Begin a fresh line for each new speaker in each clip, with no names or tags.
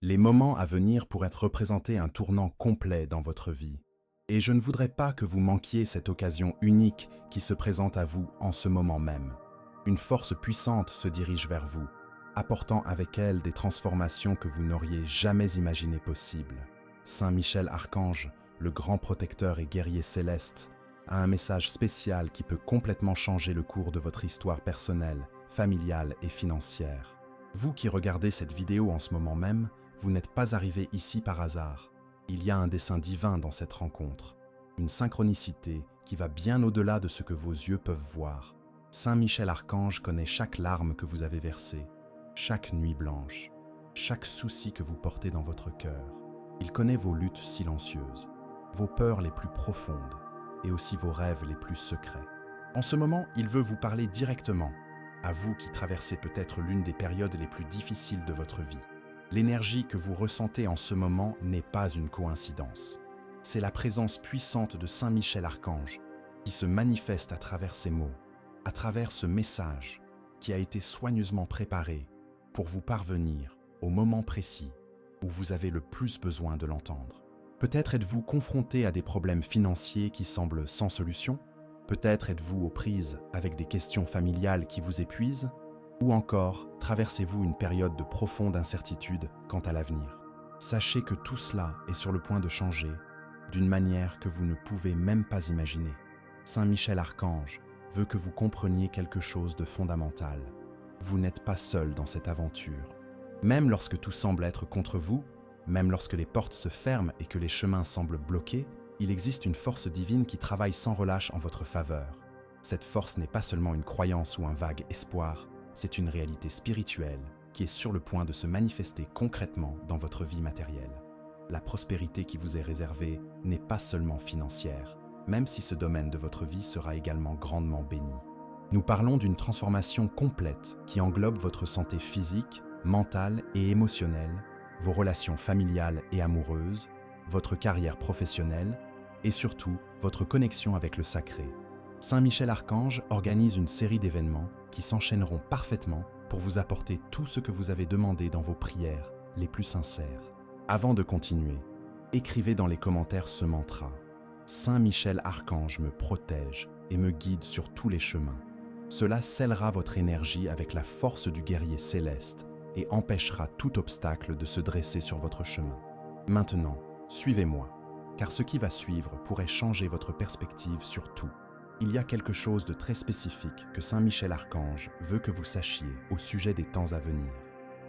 Les moments à venir pourraient représenter un tournant complet dans votre vie. Et je ne voudrais pas que vous manquiez cette occasion unique qui se présente à vous en ce moment même. Une force puissante se dirige vers vous, apportant avec elle des transformations que vous n'auriez jamais imaginées possibles. Saint Michel Archange, le grand protecteur et guerrier céleste, a un message spécial qui peut complètement changer le cours de votre histoire personnelle, familiale et financière. Vous qui regardez cette vidéo en ce moment même, vous n'êtes pas arrivé ici par hasard. Il y a un dessein divin dans cette rencontre, une synchronicité qui va bien au-delà de ce que vos yeux peuvent voir. Saint Michel Archange connaît chaque larme que vous avez versée, chaque nuit blanche, chaque souci que vous portez dans votre cœur. Il connaît vos luttes silencieuses, vos peurs les plus profondes et aussi vos rêves les plus secrets. En ce moment, il veut vous parler directement, à vous qui traversez peut-être l'une des périodes les plus difficiles de votre vie. L'énergie que vous ressentez en ce moment n'est pas une coïncidence. C'est la présence puissante de Saint Michel Archange qui se manifeste à travers ces mots, à travers ce message qui a été soigneusement préparé pour vous parvenir au moment précis où vous avez le plus besoin de l'entendre. Peut-être êtes-vous confronté à des problèmes financiers qui semblent sans solution. Peut-être êtes-vous aux prises avec des questions familiales qui vous épuisent. Ou encore, traversez-vous une période de profonde incertitude quant à l'avenir. Sachez que tout cela est sur le point de changer d'une manière que vous ne pouvez même pas imaginer. Saint Michel Archange veut que vous compreniez quelque chose de fondamental. Vous n'êtes pas seul dans cette aventure. Même lorsque tout semble être contre vous, même lorsque les portes se ferment et que les chemins semblent bloqués, il existe une force divine qui travaille sans relâche en votre faveur. Cette force n'est pas seulement une croyance ou un vague espoir, c'est une réalité spirituelle qui est sur le point de se manifester concrètement dans votre vie matérielle. La prospérité qui vous est réservée n'est pas seulement financière, même si ce domaine de votre vie sera également grandement béni. Nous parlons d'une transformation complète qui englobe votre santé physique, mentale et émotionnelle, vos relations familiales et amoureuses, votre carrière professionnelle et surtout votre connexion avec le sacré. Saint Michel Archange organise une série d'événements qui s'enchaîneront parfaitement pour vous apporter tout ce que vous avez demandé dans vos prières les plus sincères. Avant de continuer, écrivez dans les commentaires ce mantra. Saint Michel Archange me protège et me guide sur tous les chemins. Cela scellera votre énergie avec la force du guerrier céleste et empêchera tout obstacle de se dresser sur votre chemin. Maintenant, suivez-moi, car ce qui va suivre pourrait changer votre perspective sur tout. Il y a quelque chose de très spécifique que Saint Michel Archange veut que vous sachiez au sujet des temps à venir.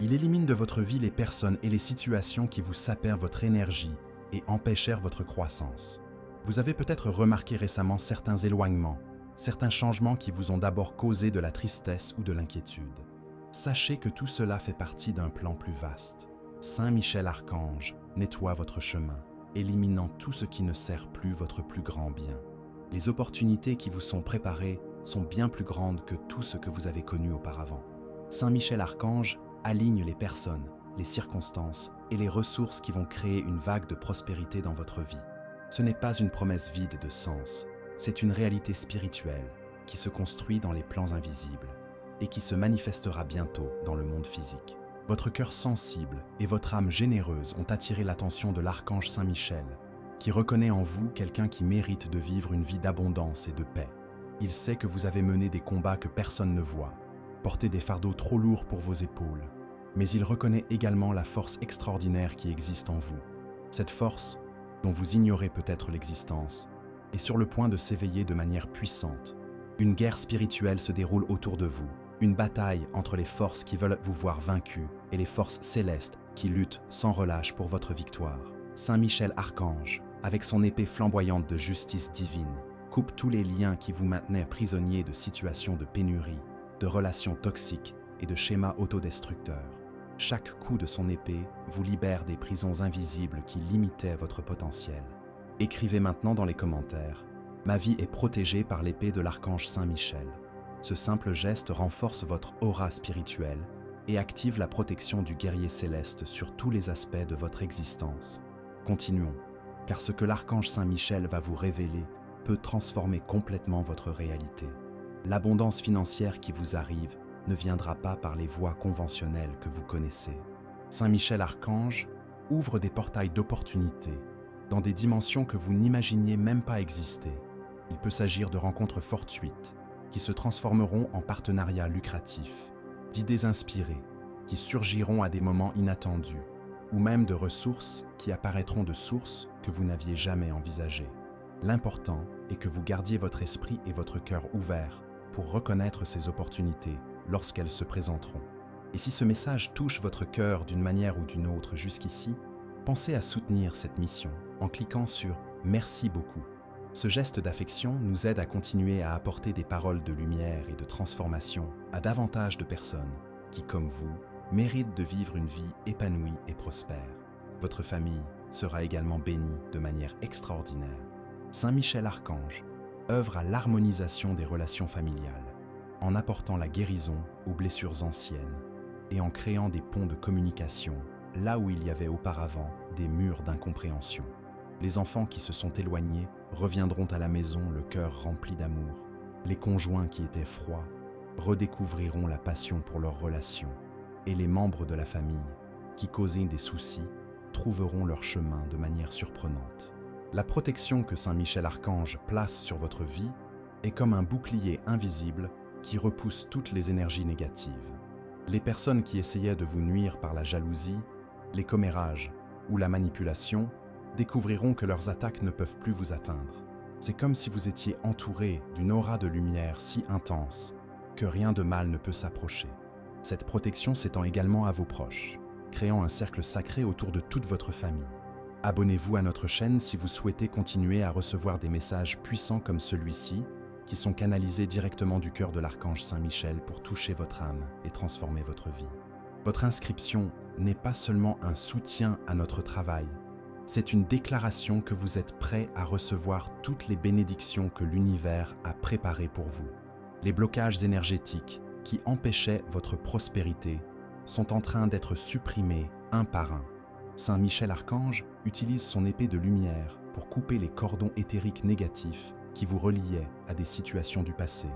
Il élimine de votre vie les personnes et les situations qui vous sapèrent votre énergie et empêchèrent votre croissance. Vous avez peut-être remarqué récemment certains éloignements, certains changements qui vous ont d'abord causé de la tristesse ou de l'inquiétude. Sachez que tout cela fait partie d'un plan plus vaste. Saint Michel Archange nettoie votre chemin, éliminant tout ce qui ne sert plus votre plus grand bien. Les opportunités qui vous sont préparées sont bien plus grandes que tout ce que vous avez connu auparavant. Saint Michel Archange aligne les personnes, les circonstances et les ressources qui vont créer une vague de prospérité dans votre vie. Ce n'est pas une promesse vide de sens, c'est une réalité spirituelle qui se construit dans les plans invisibles et qui se manifestera bientôt dans le monde physique. Votre cœur sensible et votre âme généreuse ont attiré l'attention de l'archange Saint Michel, qui reconnaît en vous quelqu'un qui mérite de vivre une vie d'abondance et de paix. Il sait que vous avez mené des combats que personne ne voit, porté des fardeaux trop lourds pour vos épaules, mais il reconnaît également la force extraordinaire qui existe en vous. Cette force, dont vous ignorez peut-être l'existence, est sur le point de s'éveiller de manière puissante. Une guerre spirituelle se déroule autour de vous, une bataille entre les forces qui veulent vous voir vaincu et les forces célestes qui luttent sans relâche pour votre victoire. Saint Michel Archange, avec son épée flamboyante de justice divine, coupe tous les liens qui vous maintenaient prisonniers de situations de pénurie, de relations toxiques et de schémas autodestructeurs. Chaque coup de son épée vous libère des prisons invisibles qui limitaient votre potentiel. Écrivez maintenant dans les commentaires « Ma vie est protégée par l'épée de l'archange Saint Michel ». Ce simple geste renforce votre aura spirituelle et active la protection du guerrier céleste sur tous les aspects de votre existence. Continuons, car ce que l'archange Saint Michel va vous révéler peut transformer complètement votre réalité. L'abondance financière qui vous arrive ne viendra pas par les voies conventionnelles que vous connaissez. Saint Michel Archange ouvre des portails d'opportunités dans des dimensions que vous n'imaginiez même pas exister. Il peut s'agir de rencontres fortuites qui se transformeront en partenariats lucratifs, d'idées inspirées qui surgiront à des moments inattendus, ou même de ressources qui apparaîtront de sources que vous n'aviez jamais envisagées. L'important est que vous gardiez votre esprit et votre cœur ouverts pour reconnaître ces opportunités lorsqu'elles se présenteront. Et si ce message touche votre cœur d'une manière ou d'une autre jusqu'ici, pensez à soutenir cette mission en cliquant sur « Merci beaucoup ». Ce geste d'affection nous aide à continuer à apporter des paroles de lumière et de transformation à davantage de personnes qui, comme vous, méritent de vivre une vie épanouie et prospère. Votre famille sera également bénie de manière extraordinaire. Saint Michel Archange œuvre à l'harmonisation des relations familiales, en apportant la guérison aux blessures anciennes et en créant des ponts de communication là où il y avait auparavant des murs d'incompréhension. Les enfants qui se sont éloignés reviendront à la maison le cœur rempli d'amour. Les conjoints qui étaient froids redécouvriront la passion pour leurs relations. Et les membres de la famille qui causaient des soucis trouveront leur chemin de manière surprenante. La protection que Saint Michel Archange place sur votre vie est comme un bouclier invisible qui repousse toutes les énergies négatives. Les personnes qui essayaient de vous nuire par la jalousie, les commérages ou la manipulation découvriront que leurs attaques ne peuvent plus vous atteindre. C'est comme si vous étiez entouré d'une aura de lumière si intense que rien de mal ne peut s'approcher. Cette protection s'étend également à vos proches, créant un cercle sacré autour de toute votre famille. Abonnez-vous à notre chaîne si vous souhaitez continuer à recevoir des messages puissants comme celui-ci, qui sont canalisés directement du cœur de l'archange Saint Michel pour toucher votre âme et transformer votre vie. Votre inscription n'est pas seulement un soutien à notre travail, c'est une déclaration que vous êtes prêt à recevoir toutes les bénédictions que l'univers a préparées pour vous. Les blocages énergétiques qui empêchaient votre prospérité sont en train d'être supprimés un par un. Saint Michel Archange utilise son épée de lumière pour couper les cordons éthériques négatifs qui vous reliaient à des situations du passé,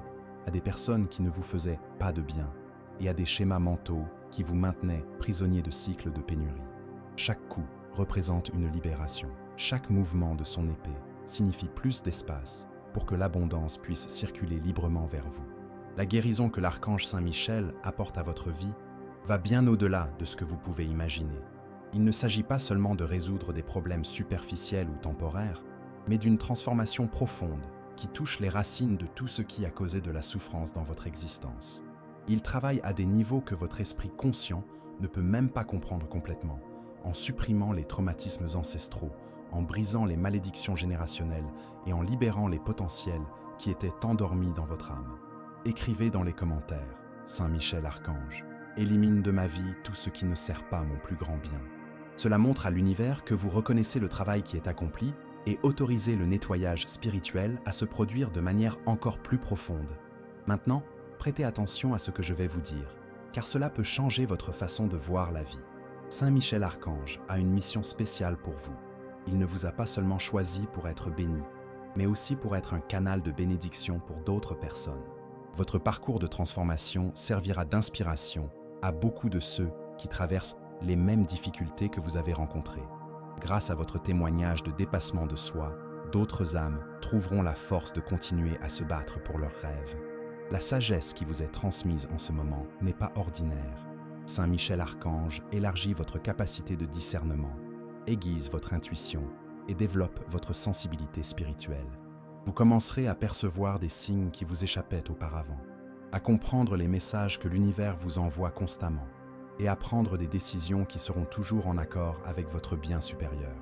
à des personnes qui ne vous faisaient pas de bien et à des schémas mentaux qui vous maintenaient prisonniers de cycles de pénurie. Chaque coup représente une libération. Chaque mouvement de son épée signifie plus d'espace pour que l'abondance puisse circuler librement vers vous. La guérison que l'archange Saint Michel apporte à votre vie va bien au-delà de ce que vous pouvez imaginer. Il ne s'agit pas seulement de résoudre des problèmes superficiels ou temporaires, mais d'une transformation profonde qui touche les racines de tout ce qui a causé de la souffrance dans votre existence. Il travaille à des niveaux que votre esprit conscient ne peut même pas comprendre complètement, en supprimant les traumatismes ancestraux, en brisant les malédictions générationnelles et en libérant les potentiels qui étaient endormis dans votre âme. Écrivez dans les commentaires, Saint Michel Archange, élimine de ma vie tout ce qui ne sert pas mon plus grand bien. Cela montre à l'univers que vous reconnaissez le travail qui est accompli et autorisez le nettoyage spirituel à se produire de manière encore plus profonde. Maintenant, prêtez attention à ce que je vais vous dire, car cela peut changer votre façon de voir la vie. Saint Michel Archange a une mission spéciale pour vous. Il ne vous a pas seulement choisi pour être béni, mais aussi pour être un canal de bénédiction pour d'autres personnes. Votre parcours de transformation servira d'inspiration à beaucoup de ceux qui traversent les mêmes difficultés que vous avez rencontrées. Grâce à votre témoignage de dépassement de soi, d'autres âmes trouveront la force de continuer à se battre pour leurs rêves. La sagesse qui vous est transmise en ce moment n'est pas ordinaire. Saint Michel Archange élargit votre capacité de discernement, aiguise votre intuition et développe votre sensibilité spirituelle. Vous commencerez à percevoir des signes qui vous échappaient auparavant, à comprendre les messages que l'univers vous envoie constamment et à prendre des décisions qui seront toujours en accord avec votre bien supérieur.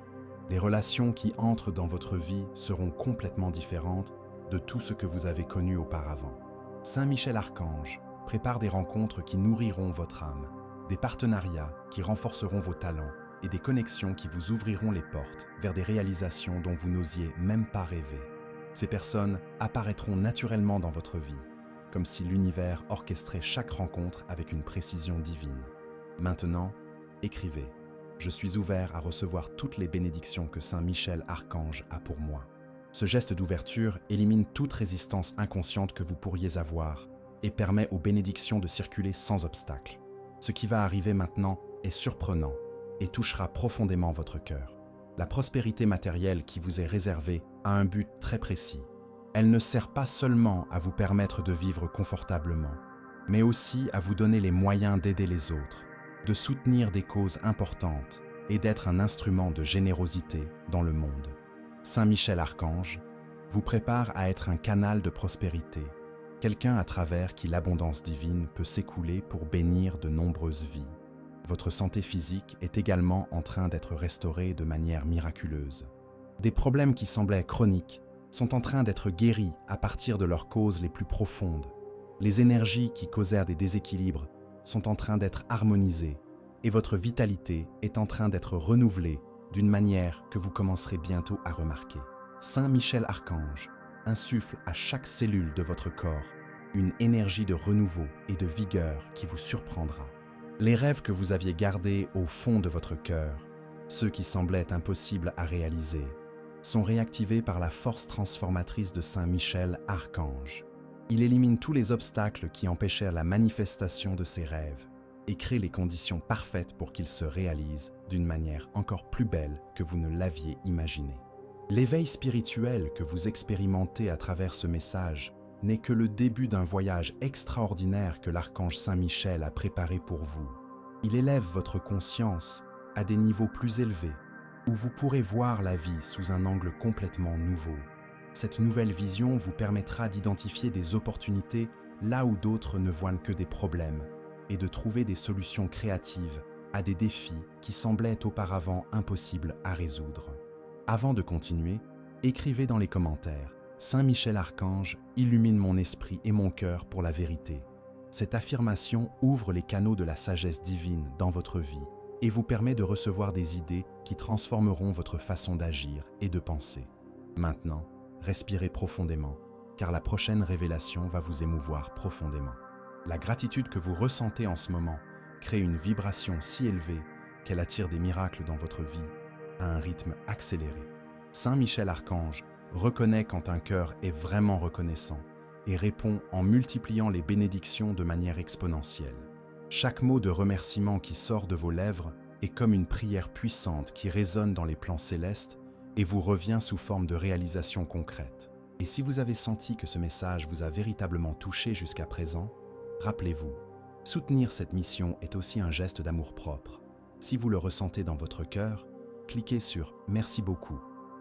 Les relations qui entrent dans votre vie seront complètement différentes de tout ce que vous avez connu auparavant. Saint Michel Archange prépare des rencontres qui nourriront votre âme, des partenariats qui renforceront vos talents et des connexions qui vous ouvriront les portes vers des réalisations dont vous n'osiez même pas rêver. Ces personnes apparaîtront naturellement dans votre vie, comme si l'univers orchestrait chaque rencontre avec une précision divine. Maintenant, écrivez « Je suis ouvert à recevoir toutes les bénédictions que Saint Michel Archange a pour moi ». Ce geste d'ouverture élimine toute résistance inconsciente que vous pourriez avoir et permet aux bénédictions de circuler sans obstacle. Ce qui va arriver maintenant est surprenant et touchera profondément votre cœur. La prospérité matérielle qui vous est réservée a un but très précis. Elle ne sert pas seulement à vous permettre de vivre confortablement, mais aussi à vous donner les moyens d'aider les autres, de soutenir des causes importantes et d'être un instrument de générosité dans le monde. Saint Michel Archange vous prépare à être un canal de prospérité, quelqu'un à travers qui l'abondance divine peut s'écouler pour bénir de nombreuses vies. Votre santé physique est également en train d'être restaurée de manière miraculeuse. Des problèmes qui semblaient chroniques sont en train d'être guéris à partir de leurs causes les plus profondes. Les énergies qui causèrent des déséquilibres sont en train d'être harmonisées et votre vitalité est en train d'être renouvelée d'une manière que vous commencerez bientôt à remarquer. Saint Michel Archange insuffle à chaque cellule de votre corps une énergie de renouveau et de vigueur qui vous surprendra. Les rêves que vous aviez gardés au fond de votre cœur, ceux qui semblaient impossibles à réaliser, sont réactivés par la force transformatrice de Saint Michel Archange. Il élimine tous les obstacles qui empêchèrent la manifestation de ces rêves et crée les conditions parfaites pour qu'ils se réalisent d'une manière encore plus belle que vous ne l'aviez imaginé. L'éveil spirituel que vous expérimentez à travers ce message n'est que le début d'un voyage extraordinaire que l'archange Saint Michel a préparé pour vous. Il élève votre conscience à des niveaux plus élevés, où vous pourrez voir la vie sous un angle complètement nouveau. Cette nouvelle vision vous permettra d'identifier des opportunités là où d'autres ne voient que des problèmes et de trouver des solutions créatives à des défis qui semblaient auparavant impossibles à résoudre. Avant de continuer, écrivez dans les commentaires « Saint Michel Archange illumine mon esprit et mon cœur pour la vérité ». Cette affirmation ouvre les canaux de la sagesse divine dans votre vie et vous permet de recevoir des idées qui transformeront votre façon d'agir et de penser. Maintenant, respirez profondément, car la prochaine révélation va vous émouvoir profondément. La gratitude que vous ressentez en ce moment crée une vibration si élevée qu'elle attire des miracles dans votre vie à un rythme accéléré. Saint Michel Archange reconnaît quand un cœur est vraiment reconnaissant et répond en multipliant les bénédictions de manière exponentielle. Chaque mot de remerciement qui sort de vos lèvres est comme une prière puissante qui résonne dans les plans célestes et vous revient sous forme de réalisation concrète. Et si vous avez senti que ce message vous a véritablement touché jusqu'à présent, rappelez-vous, soutenir cette mission est aussi un geste d'amour-propre. Si vous le ressentez dans votre cœur, cliquez sur « Merci beaucoup »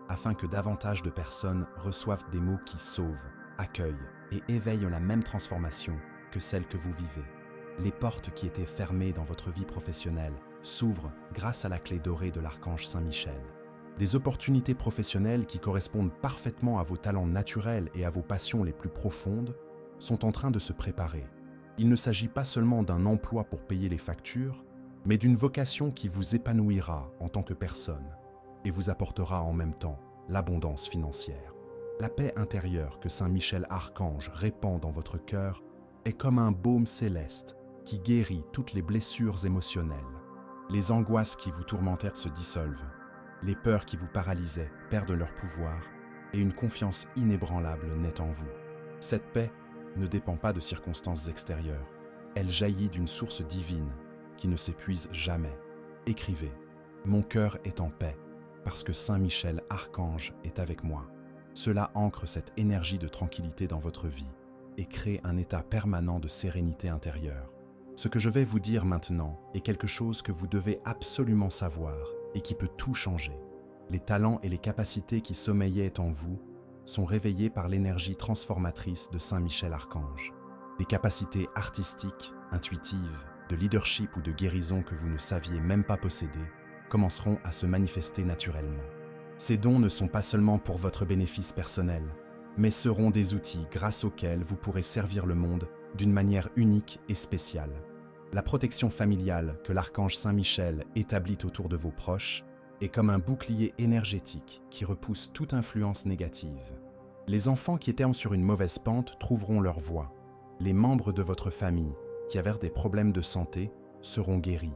afin que davantage de personnes reçoivent des mots qui sauvent, accueillent et éveillent la même transformation que celle que vous vivez. Les portes qui étaient fermées dans votre vie professionnelle s'ouvrent grâce à la clé dorée de l'archange Saint Michel. Des opportunités professionnelles qui correspondent parfaitement à vos talents naturels et à vos passions les plus profondes sont en train de se préparer. Il ne s'agit pas seulement d'un emploi pour payer les factures, mais d'une vocation qui vous épanouira en tant que personne et vous apportera en même temps l'abondance financière. La paix intérieure que Saint Michel Archange répand dans votre cœur est comme un baume céleste qui guérit toutes les blessures émotionnelles. Les angoisses qui vous tourmentèrent se dissolvent, les peurs qui vous paralysaient perdent leur pouvoir et une confiance inébranlable naît en vous. Cette paix ne dépend pas de circonstances extérieures, elle jaillit d'une source divine qui ne s'épuise jamais. Écrivez « Mon cœur est en paix parce que Saint Michel Archange est avec moi ». Cela ancre cette énergie de tranquillité dans votre vie et crée un état permanent de sérénité intérieure. Ce que je vais vous dire maintenant est quelque chose que vous devez absolument savoir et qui peut tout changer. Les talents et les capacités qui sommeillaient en vous sont réveillés par l'énergie transformatrice de Saint Michel Archange. Des capacités artistiques, intuitives, de leadership ou de guérison que vous ne saviez même pas posséder commenceront à se manifester naturellement. Ces dons ne sont pas seulement pour votre bénéfice personnel, mais seront des outils grâce auxquels vous pourrez servir le monde d'une manière unique et spéciale. La protection familiale que l'archange Saint Michel établit autour de vos proches est comme un bouclier énergétique qui repousse toute influence négative. Les enfants qui étaient sur une mauvaise pente trouveront leur voie. Les membres de votre famille qui avaient des problèmes de santé seront guéris,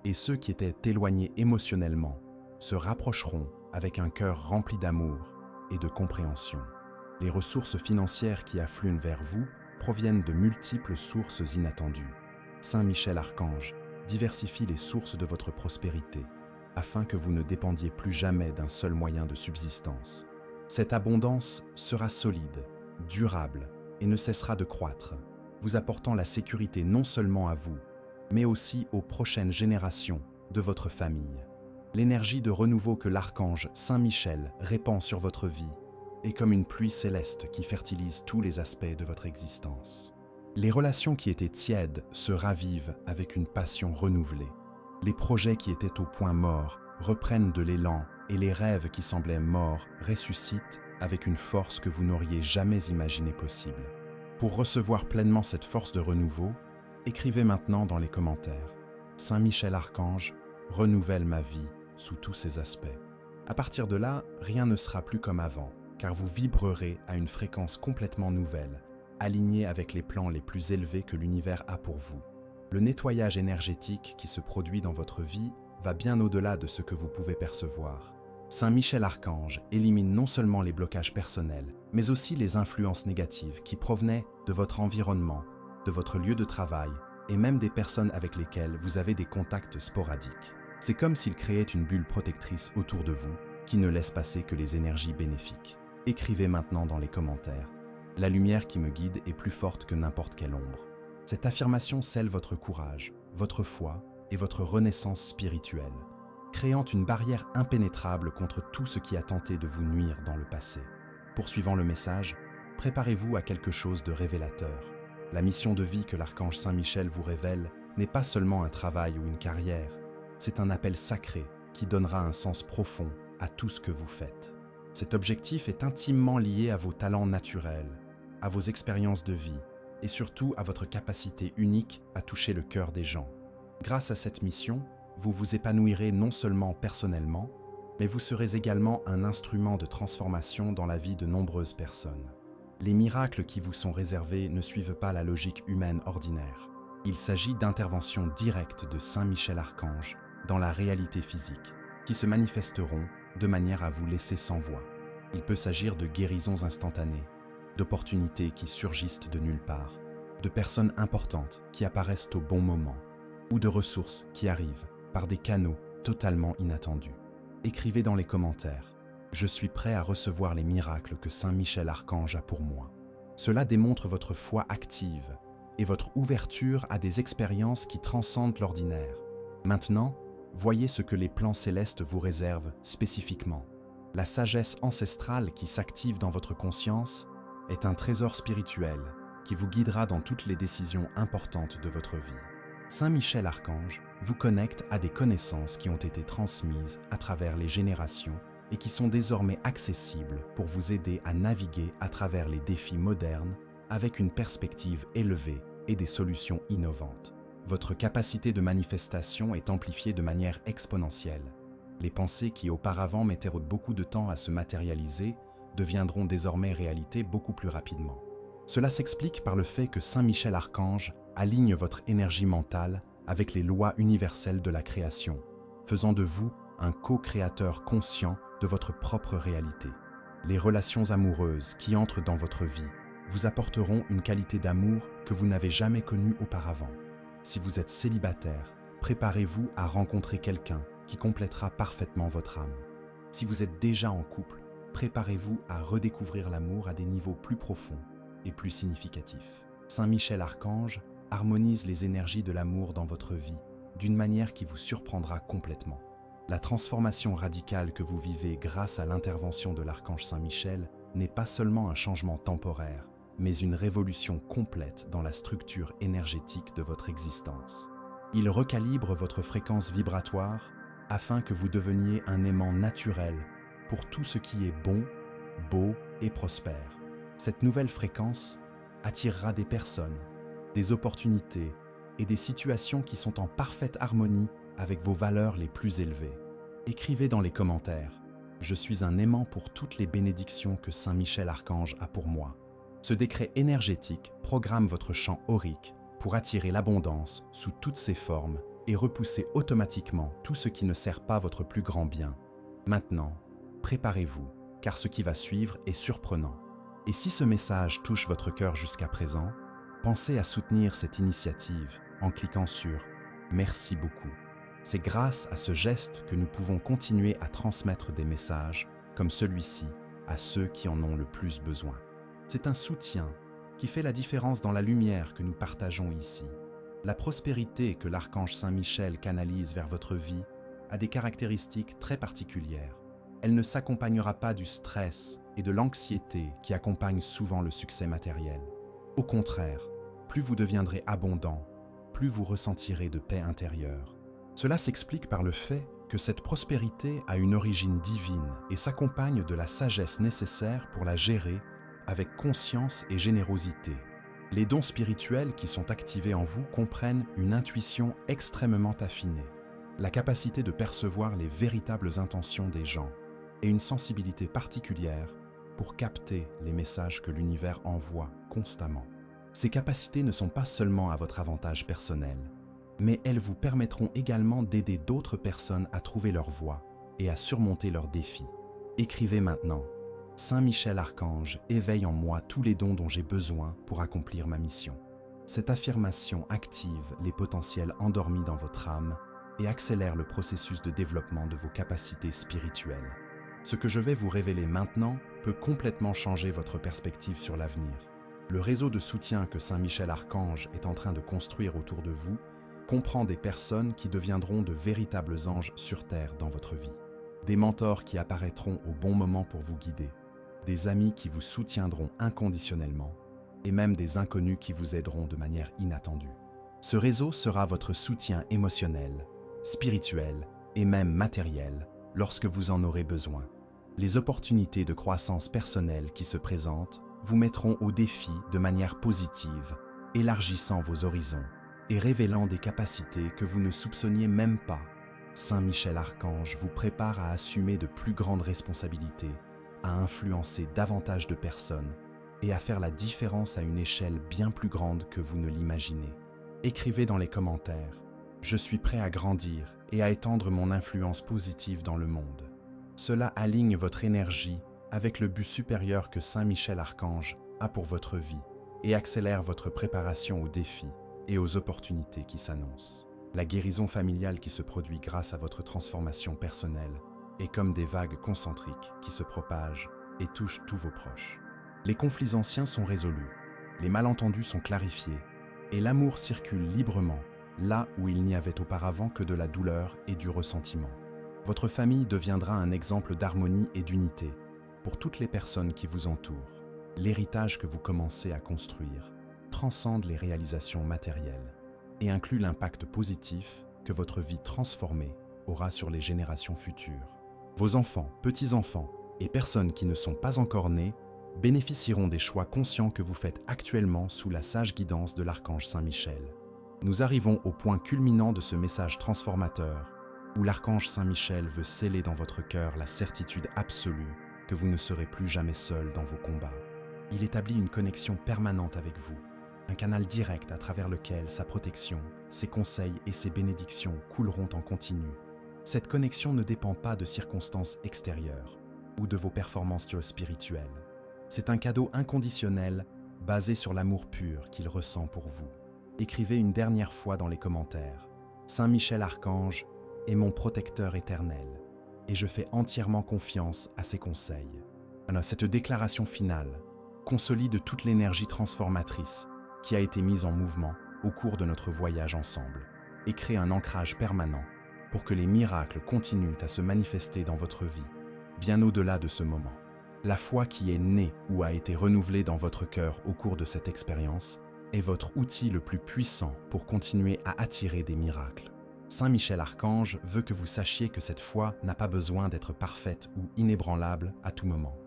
et ceux qui étaient éloignés émotionnellement se rapprocheront avec un cœur rempli d'amour et de compréhension. Les ressources financières qui affluent vers vous proviennent de multiples sources inattendues. Saint Michel Archange diversifie les sources de votre prospérité, afin que vous ne dépendiez plus jamais d'un seul moyen de subsistance. Cette abondance sera solide, durable et ne cessera de croître, vous apportant la sécurité non seulement à vous, mais aussi aux prochaines générations de votre famille. L'énergie de renouveau que l'archange Saint Michel répand sur votre vie est comme une pluie céleste qui fertilise tous les aspects de votre existence. Les relations qui étaient tièdes se ravivent avec une passion renouvelée. Les projets qui étaient au point mort reprennent de l'élan et les rêves qui semblaient morts ressuscitent avec une force que vous n'auriez jamais imaginée possible. Pour recevoir pleinement cette force de renouveau, écrivez maintenant dans les commentaires « Saint Michel Archange renouvelle ma vie sous tous ses aspects ». À partir de là, rien ne sera plus comme avant, car vous vibrerez à une fréquence complètement nouvelle, alignée avec les plans les plus élevés que l'univers a pour vous. Le nettoyage énergétique qui se produit dans votre vie va bien au-delà de ce que vous pouvez percevoir. Saint Michel Archange élimine non seulement les blocages personnels, mais aussi les influences négatives qui provenaient de votre environnement, de votre lieu de travail et même des personnes avec lesquelles vous avez des contacts sporadiques. C'est comme s'il créait une bulle protectrice autour de vous qui ne laisse passer que les énergies bénéfiques. Écrivez maintenant dans les commentaires « La lumière qui me guide est plus forte que n'importe quelle ombre ». Cette affirmation scelle votre courage, votre foi et votre renaissance spirituelle, créant une barrière impénétrable contre tout ce qui a tenté de vous nuire dans le passé. Poursuivant le message, préparez-vous à quelque chose de révélateur. La mission de vie que l'archange Saint Michel vous révèle n'est pas seulement un travail ou une carrière, c'est un appel sacré qui donnera un sens profond à tout ce que vous faites. Cet objectif est intimement lié à vos talents naturels, à vos expériences de vie et surtout à votre capacité unique à toucher le cœur des gens. Grâce à cette mission, vous vous épanouirez non seulement personnellement, mais vous serez également un instrument de transformation dans la vie de nombreuses personnes. Les miracles qui vous sont réservés ne suivent pas la logique humaine ordinaire. Il s'agit d'interventions directes de Saint Michel Archange dans la réalité physique, qui se manifesteront de manière à vous laisser sans voix. Il peut s'agir de guérisons instantanées, d'opportunités qui surgissent de nulle part, de personnes importantes qui apparaissent au bon moment, ou de ressources qui arrivent par des canaux totalement inattendus. Écrivez dans les commentaires « Je suis prêt à recevoir les miracles que Saint Michel Archange a pour moi ». Cela démontre votre foi active et votre ouverture à des expériences qui transcendent l'ordinaire. Maintenant, voyez ce que les plans célestes vous réservent spécifiquement. La sagesse ancestrale qui s'active dans votre conscience est un trésor spirituel qui vous guidera dans toutes les décisions importantes de votre vie. Saint Michel Archange vous connecte à des connaissances qui ont été transmises à travers les générations et qui sont désormais accessibles pour vous aider à naviguer à travers les défis modernes avec une perspective élevée et des solutions innovantes. Votre capacité de manifestation est amplifiée de manière exponentielle. Les pensées qui auparavant mettaient beaucoup de temps à se matérialiser deviendront désormais réalité beaucoup plus rapidement. Cela s'explique par le fait que Saint Michel Archange aligne votre énergie mentale avec les lois universelles de la création, faisant de vous un co-créateur conscient de votre propre réalité. Les relations amoureuses qui entrent dans votre vie vous apporteront une qualité d'amour que vous n'avez jamais connue auparavant. Si vous êtes célibataire, préparez-vous à rencontrer quelqu'un qui complétera parfaitement votre âme. Si vous êtes déjà en couple, préparez-vous à redécouvrir l'amour à des niveaux plus profonds et plus significatifs. Saint Michel Archange harmonise les énergies de l'amour dans votre vie d'une manière qui vous surprendra complètement. La transformation radicale que vous vivez grâce à l'intervention de l'archange Saint Michel n'est pas seulement un changement temporaire, mais une révolution complète dans la structure énergétique de votre existence. Il recalibre votre fréquence vibratoire afin que vous deveniez un aimant naturel pour tout ce qui est bon, beau et prospère. Cette nouvelle fréquence attirera des personnes, des opportunités et des situations qui sont en parfaite harmonie avec vos valeurs les plus élevées. Écrivez dans les commentaires « Je suis un aimant pour toutes les bénédictions que Saint Michel Archange a pour moi ». Ce décret énergétique programme votre champ aurique pour attirer l'abondance sous toutes ses formes et repousser automatiquement tout ce qui ne sert pas votre plus grand bien. Maintenant, préparez-vous, car ce qui va suivre est surprenant. Et si ce message touche votre cœur jusqu'à présent, pensez à soutenir cette initiative en cliquant sur Merci beaucoup. C'est grâce à ce geste que nous pouvons continuer à transmettre des messages comme celui-ci à ceux qui en ont le plus besoin. C'est un soutien qui fait la différence dans la lumière que nous partageons ici. La prospérité que l'archange Saint-Michel canalise vers votre vie a des caractéristiques très particulières. Elle ne s'accompagnera pas du stress et de l'anxiété qui accompagnent souvent le succès matériel. Au contraire, plus vous deviendrez abondant, plus vous ressentirez de paix intérieure. Cela s'explique par le fait que cette prospérité a une origine divine et s'accompagne de la sagesse nécessaire pour la gérer avec conscience et générosité. Les dons spirituels qui sont activés en vous comprennent une intuition extrêmement affinée, la capacité de percevoir les véritables intentions des gens et une sensibilité particulière pour capter les messages que l'univers envoie constamment. Ces capacités ne sont pas seulement à votre avantage personnel, mais elles vous permettront également d'aider d'autres personnes à trouver leur voie et à surmonter leurs défis. Écrivez maintenant: Saint Michel Archange éveille en moi tous les dons dont j'ai besoin pour accomplir ma mission. Cette affirmation active les potentiels endormis dans votre âme et accélère le processus de développement de vos capacités spirituelles. Ce que je vais vous révéler maintenant peut complètement changer votre perspective sur l'avenir. Le réseau de soutien que Saint Michel Archange est en train de construire autour de vous comprend des personnes qui deviendront de véritables anges sur terre dans votre vie. Des mentors qui apparaîtront au bon moment pour vous guider, des amis qui vous soutiendront inconditionnellement, et même des inconnus qui vous aideront de manière inattendue. Ce réseau sera votre soutien émotionnel, spirituel et même matériel lorsque vous en aurez besoin. Les opportunités de croissance personnelle qui se présentent vous mettront au défi de manière positive, élargissant vos horizons et révélant des capacités que vous ne soupçonniez même pas. Saint Michel Archange vous prépare à assumer de plus grandes responsabilités, à influencer davantage de personnes et à faire la différence à une échelle bien plus grande que vous ne l'imaginez. Écrivez dans les commentaires: je suis prêt à grandir et à étendre mon influence positive dans le monde. Cela aligne votre énergie avec le but supérieur que Saint Michel Archange a pour votre vie et accélère votre préparation aux défis et aux opportunités qui s'annoncent. La guérison familiale qui se produit grâce à votre transformation personnelle est comme des vagues concentriques qui se propagent et touchent tous vos proches. Les conflits anciens sont résolus, les malentendus sont clarifiés et l'amour circule librement là où il n'y avait auparavant que de la douleur et du ressentiment. Votre famille deviendra un exemple d'harmonie et d'unité pour toutes les personnes qui vous entourent. L'héritage que vous commencez à construire transcende les réalisations matérielles et inclut l'impact positif que votre vie transformée aura sur les générations futures. Vos enfants, petits-enfants et personnes qui ne sont pas encore nés bénéficieront des choix conscients que vous faites actuellement sous la sage guidance de l'archange Saint-Michel. Nous arrivons au point culminant de ce message transformateur où l'archange Saint-Michel veut sceller dans votre cœur la certitude absolue que vous ne serez plus jamais seul dans vos combats. Il établit une connexion permanente avec vous, un canal direct à travers lequel sa protection, ses conseils et ses bénédictions couleront en continu. Cette connexion ne dépend pas de circonstances extérieures ou de vos performances spirituelles. C'est un cadeau inconditionnel basé sur l'amour pur qu'il ressent pour vous. Écrivez une dernière fois dans les commentaires: Saint Michel Archange est mon protecteur éternel et je fais entièrement confiance à ses conseils. Alors, cette déclaration finale consolide toute l'énergie transformatrice qui a été mise en mouvement au cours de notre voyage ensemble et crée un ancrage permanent pour que les miracles continuent à se manifester dans votre vie, bien au-delà de ce moment. La foi qui est née ou a été renouvelée dans votre cœur au cours de cette expérience est votre outil le plus puissant pour continuer à attirer des miracles. Saint Michel Archange veut que vous sachiez que cette foi n'a pas besoin d'être parfaite ou inébranlable à tout moment.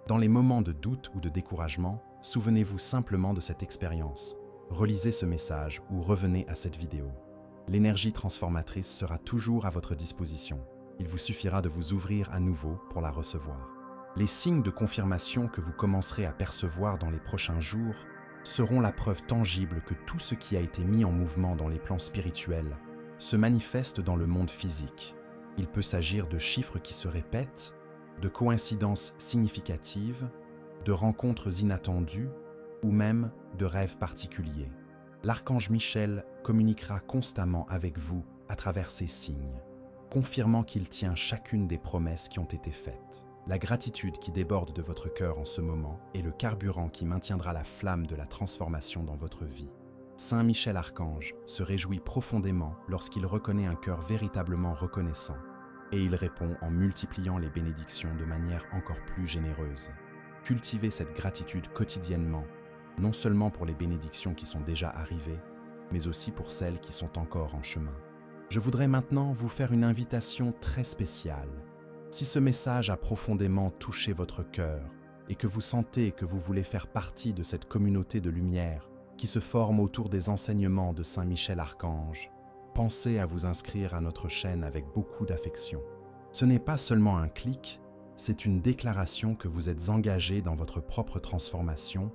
Dans les moments de doute ou de découragement, souvenez-vous simplement de cette expérience. Relisez ce message ou revenez à cette vidéo. L'énergie transformatrice sera toujours à votre disposition. Il vous suffira de vous ouvrir à nouveau pour la recevoir. Les signes de confirmation que vous commencerez à percevoir dans les prochains jours seront la preuve tangible que tout ce qui a été mis en mouvement dans les plans spirituels se manifeste dans le monde physique. Il peut s'agir de chiffres qui se répètent, de coïncidences significatives, de rencontres inattendues ou même de rêves particuliers. L'archange Michel communiquera constamment avec vous à travers ces signes, confirmant qu'il tient chacune des promesses qui ont été faites. La gratitude qui déborde de votre cœur en ce moment est le carburant qui maintiendra la flamme de la transformation dans votre vie. Saint Michel Archange se réjouit profondément lorsqu'il reconnaît un cœur véritablement reconnaissant, et il répond en multipliant les bénédictions de manière encore plus généreuse. Cultivez cette gratitude quotidiennement, non seulement pour les bénédictions qui sont déjà arrivées, mais aussi pour celles qui sont encore en chemin. Je voudrais maintenant vous faire une invitation très spéciale. Si ce message a profondément touché votre cœur et que vous sentez que vous voulez faire partie de cette communauté de lumière qui se forme autour des enseignements de Saint Michel Archange, pensez à vous inscrire à notre chaîne avec beaucoup d'affection. Ce n'est pas seulement un clic, c'est une déclaration que vous êtes engagé dans votre propre transformation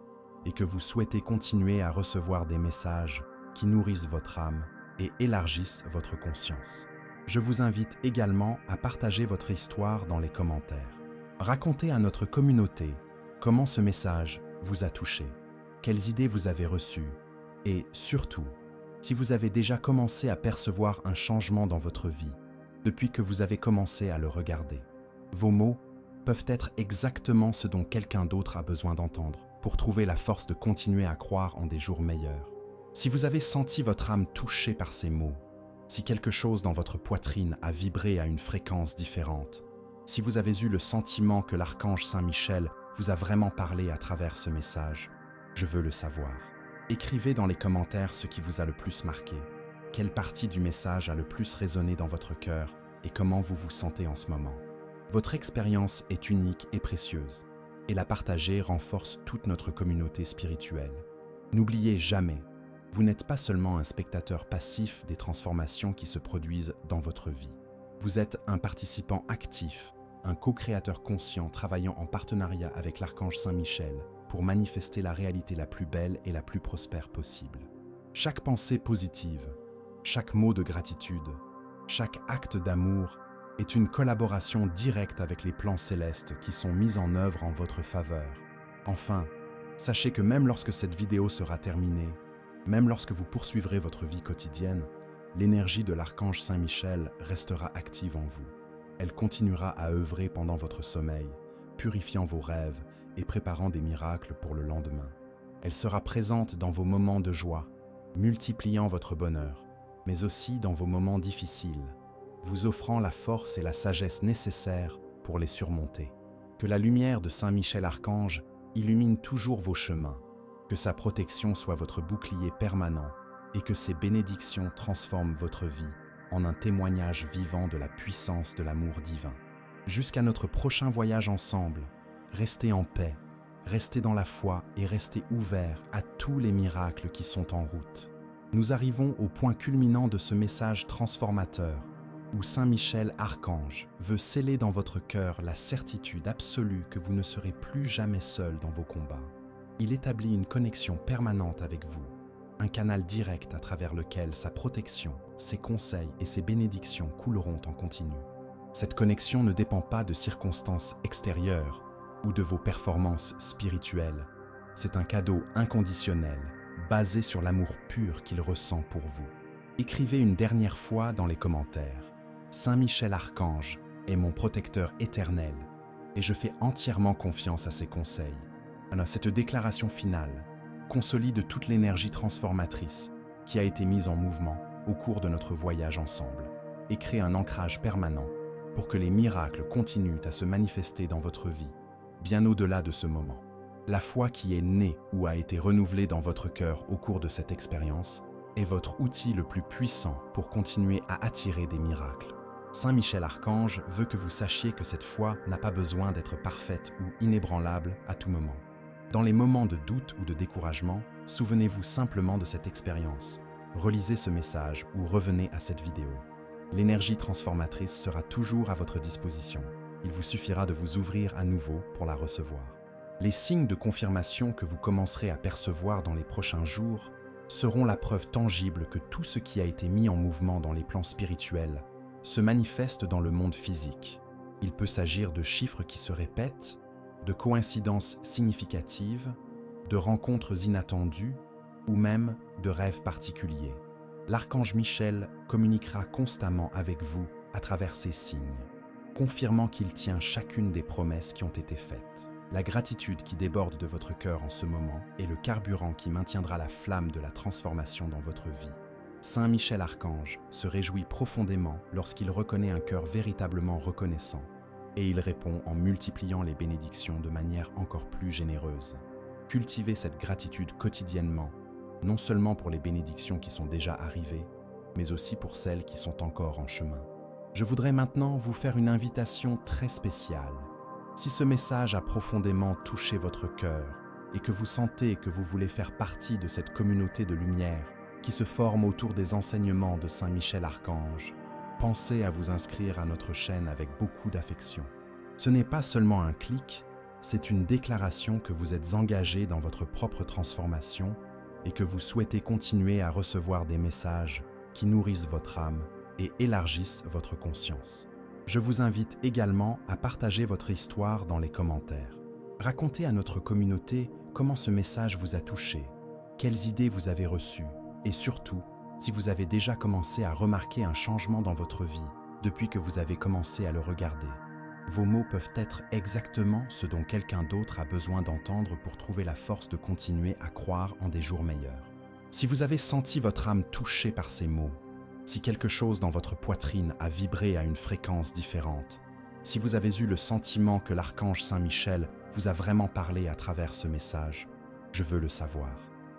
et que vous souhaitez continuer à recevoir des messages qui nourrissent votre âme et élargissent votre conscience. Je vous invite également à partager votre histoire dans les commentaires. Racontez à notre communauté comment ce message vous a touché, quelles idées vous avez reçues et surtout, si vous avez déjà commencé à percevoir un changement dans votre vie depuis que vous avez commencé à le regarder. Vos mots peuvent être exactement ce dont quelqu'un d'autre a besoin d'entendre pour trouver la force de continuer à croire en des jours meilleurs. Si vous avez senti votre âme touchée par ces mots, si quelque chose dans votre poitrine a vibré à une fréquence différente, si vous avez eu le sentiment que l'archange Saint Michel vous a vraiment parlé à travers ce message, je veux le savoir. Écrivez dans les commentaires ce qui vous a le plus marqué, quelle partie du message a le plus résonné dans votre cœur et comment vous vous sentez en ce moment. Votre expérience est unique et précieuse, et la partager renforce toute notre communauté spirituelle. N'oubliez jamais, vous n'êtes pas seulement un spectateur passif des transformations qui se produisent dans votre vie. Vous êtes un participant actif, un co-créateur conscient travaillant en partenariat avec l'archange Saint Michel pour manifester la réalité la plus belle et la plus prospère possible. Chaque pensée positive, chaque mot de gratitude, chaque acte d'amour est une collaboration directe avec les plans célestes qui sont mis en œuvre en votre faveur. Enfin, sachez que même lorsque cette vidéo sera terminée, même lorsque vous poursuivrez votre vie quotidienne, l'énergie de l'archange Saint Michel restera active en vous. Elle continuera à œuvrer pendant votre sommeil, purifiant vos rêves et préparant des miracles pour le lendemain. Elle sera présente dans vos moments de joie, multipliant votre bonheur, mais aussi dans vos moments difficiles, vous offrant la force et la sagesse nécessaires pour les surmonter. Que la lumière de Saint Michel Archange illumine toujours vos chemins, que sa protection soit votre bouclier permanent et que ses bénédictions transforment votre vie en un témoignage vivant de la puissance de l'amour divin. Jusqu'à notre prochain voyage ensemble, restez en paix, restez dans la foi et restez ouverts à tous les miracles qui sont en route. Nous arrivons au point culminant de ce message transformateur, où Saint Michel Archange veut sceller dans votre cœur la certitude absolue que vous ne serez plus jamais seul dans vos combats. Il établit une connexion permanente avec vous, un canal direct à travers lequel sa protection, ses conseils et ses bénédictions couleront en continu. Cette connexion ne dépend pas de circonstances extérieures ou de vos performances spirituelles. C'est un cadeau inconditionnel, basé sur l'amour pur qu'il ressent pour vous. Écrivez une dernière fois dans les commentaires. Saint Michel Archange est mon protecteur éternel et je fais entièrement confiance à ses conseils. Alors, cette déclaration finale consolide toute l'énergie transformatrice qui a été mise en mouvement au cours de notre voyage ensemble et crée un ancrage permanent pour que les miracles continuent à se manifester dans votre vie, bien au-delà de ce moment. La foi qui est née ou a été renouvelée dans votre cœur au cours de cette expérience est votre outil le plus puissant pour continuer à attirer des miracles. Saint Michel Archange veut que vous sachiez que cette foi n'a pas besoin d'être parfaite ou inébranlable à tout moment. Dans les moments de doute ou de découragement, souvenez-vous simplement de cette expérience. Relisez ce message ou revenez à cette vidéo. L'énergie transformatrice sera toujours à votre disposition. Il vous suffira de vous ouvrir à nouveau pour la recevoir. Les signes de confirmation que vous commencerez à percevoir dans les prochains jours seront la preuve tangible que tout ce qui a été mis en mouvement dans les plans spirituels se manifeste dans le monde physique. Il peut s'agir de chiffres qui se répètent, de coïncidences significatives, de rencontres inattendues ou même de rêves particuliers. L'archange Michel communiquera constamment avec vous à travers ces signes, confirmant qu'il tient chacune des promesses qui ont été faites. La gratitude qui déborde de votre cœur en ce moment est le carburant qui maintiendra la flamme de la transformation dans votre vie. Saint Michel Archange se réjouit profondément lorsqu'il reconnaît un cœur véritablement reconnaissant, et il répond en multipliant les bénédictions de manière encore plus généreuse. Cultivez cette gratitude quotidiennement, non seulement pour les bénédictions qui sont déjà arrivées, mais aussi pour celles qui sont encore en chemin. Je voudrais maintenant vous faire une invitation très spéciale. Si ce message a profondément touché votre cœur et que vous sentez que vous voulez faire partie de cette communauté de lumière qui se forme autour des enseignements de Saint Michel Archange, pensez à vous inscrire à notre chaîne avec beaucoup d'affection. Ce n'est pas seulement un clic, c'est une déclaration que vous êtes engagé dans votre propre transformation et que vous souhaitez continuer à recevoir des messages qui nourrissent votre âme et élargissent votre conscience. Je vous invite également à partager votre histoire dans les commentaires. Racontez à notre communauté comment ce message vous a touché, quelles idées vous avez reçues et surtout, si vous avez déjà commencé à remarquer un changement dans votre vie depuis que vous avez commencé à le regarder. Vos mots peuvent être exactement ce dont quelqu'un d'autre a besoin d'entendre pour trouver la force de continuer à croire en des jours meilleurs. Si vous avez senti votre âme touchée par ces mots, si quelque chose dans votre poitrine a vibré à une fréquence différente, si vous avez eu le sentiment que l'archange Saint Michel vous a vraiment parlé à travers ce message, je veux le savoir.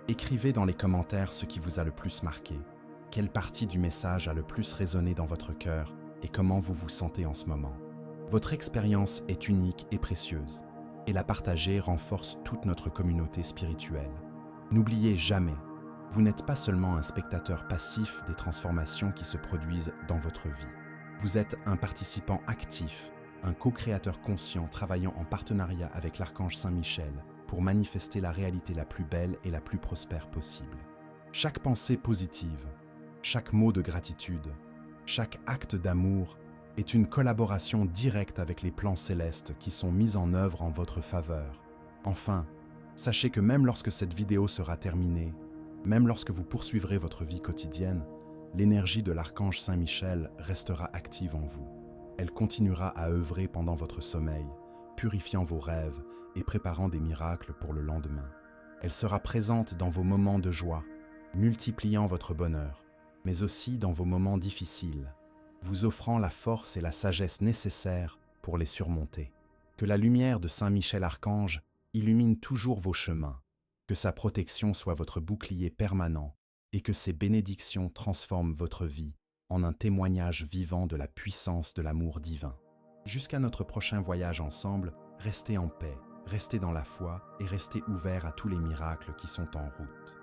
Écrivez dans les commentaires ce qui vous a le plus marqué, quelle partie du message a le plus résonné dans votre cœur et comment vous vous sentez en ce moment. Votre expérience est unique et précieuse, et la partager renforce toute notre communauté spirituelle. N'oubliez jamais, vous n'êtes pas seulement un spectateur passif des transformations qui se produisent dans votre vie. Vous êtes un participant actif, un co-créateur conscient travaillant en partenariat avec l'archange Saint Michel pour manifester la réalité la plus belle et la plus prospère possible. Chaque pensée positive, chaque mot de gratitude, chaque acte d'amour est une collaboration directe avec les plans célestes qui sont mis en œuvre en votre faveur. Enfin, sachez que même lorsque cette vidéo sera terminée, même lorsque vous poursuivrez votre vie quotidienne, l'énergie de l'archange Saint Michel restera active en vous. Elle continuera à œuvrer pendant votre sommeil, purifiant vos rêves et préparant des miracles pour le lendemain. Elle sera présente dans vos moments de joie, multipliant votre bonheur, mais aussi dans vos moments difficiles, vous offrant la force et la sagesse nécessaires pour les surmonter. Que la lumière de Saint Michel Archange illumine toujours vos chemins, que sa protection soit votre bouclier permanent et que ses bénédictions transforment votre vie en un témoignage vivant de la puissance de l'amour divin. Jusqu'à notre prochain voyage ensemble, restez en paix, restez dans la foi et restez ouverts à tous les miracles qui sont en route.